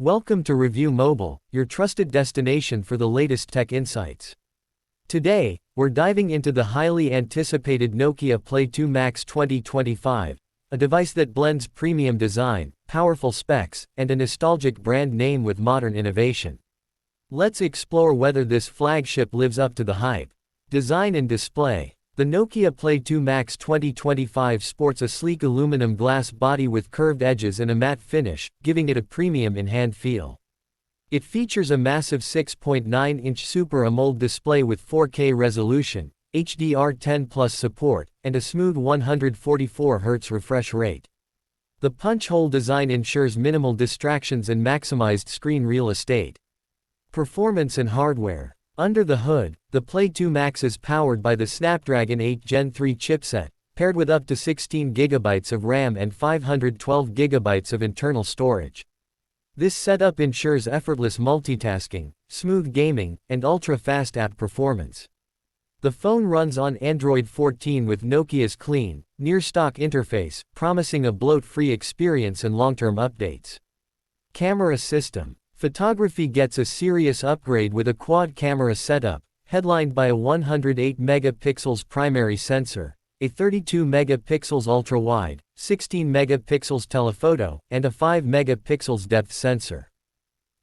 Welcome to Review Mobile, your trusted destination for the latest tech insights. Today, we're diving into the highly anticipated Nokia Play 2 Max 2025, a device that blends premium design, powerful specs, and a nostalgic brand name with modern innovation. Let's explore whether this flagship lives up to the hype. Design and display. The Nokia Play 2 Max 2025 sports a sleek aluminum glass body with curved edges and a matte finish, giving it a premium in-hand feel. It features a massive 6.9-inch Super AMOLED display with 4K resolution, HDR10+ support, and a smooth 144Hz refresh rate. The punch-hole design ensures minimal distractions and maximized screen real estate. Performance and hardware. Under the hood, the Play 2 Max is powered by the Snapdragon 8 Gen 3 chipset, paired with up to 16GB of RAM and 512GB of internal storage. This setup ensures effortless multitasking, smooth gaming, and ultra-fast app performance. The phone runs on Android 14 with Nokia's clean, near-stock interface, promising a bloat-free experience and long-term updates. Camera system. Photography gets a serious upgrade with a quad-camera setup, headlined by a 108-megapixels primary sensor, a 32-megapixels ultra-wide, 16-megapixels telephoto, and a 5-megapixels depth sensor.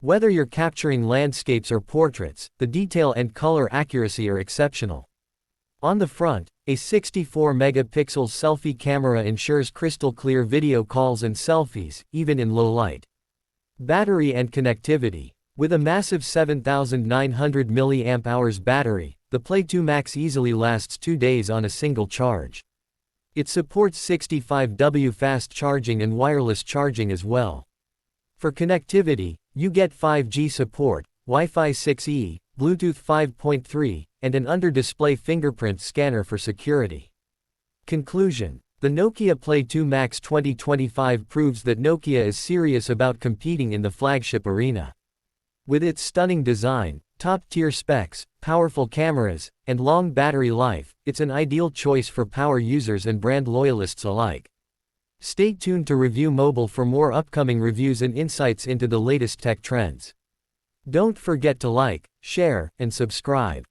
Whether you're capturing landscapes or portraits, the detail and color accuracy are exceptional. On the front, a 64-megapixels selfie camera ensures crystal-clear video calls and selfies, even in low light. Battery and connectivity. With a massive 7,900 mAh battery, the Play 2 Max easily lasts 2 days on a single charge. It supports 65W fast charging and wireless charging as well. For connectivity, you get 5G support, Wi-Fi 6E, Bluetooth 5.3, and an under-display fingerprint scanner for security. Conclusion. The Nokia Play 2 Max 2025 proves that Nokia is serious about competing in the flagship arena. With its stunning design, top-tier specs, powerful cameras, and long battery life, it's an ideal choice for power users and brand loyalists alike. Stay tuned to Review Mobile for more upcoming reviews and insights into the latest tech trends. Don't forget to like, share, and subscribe.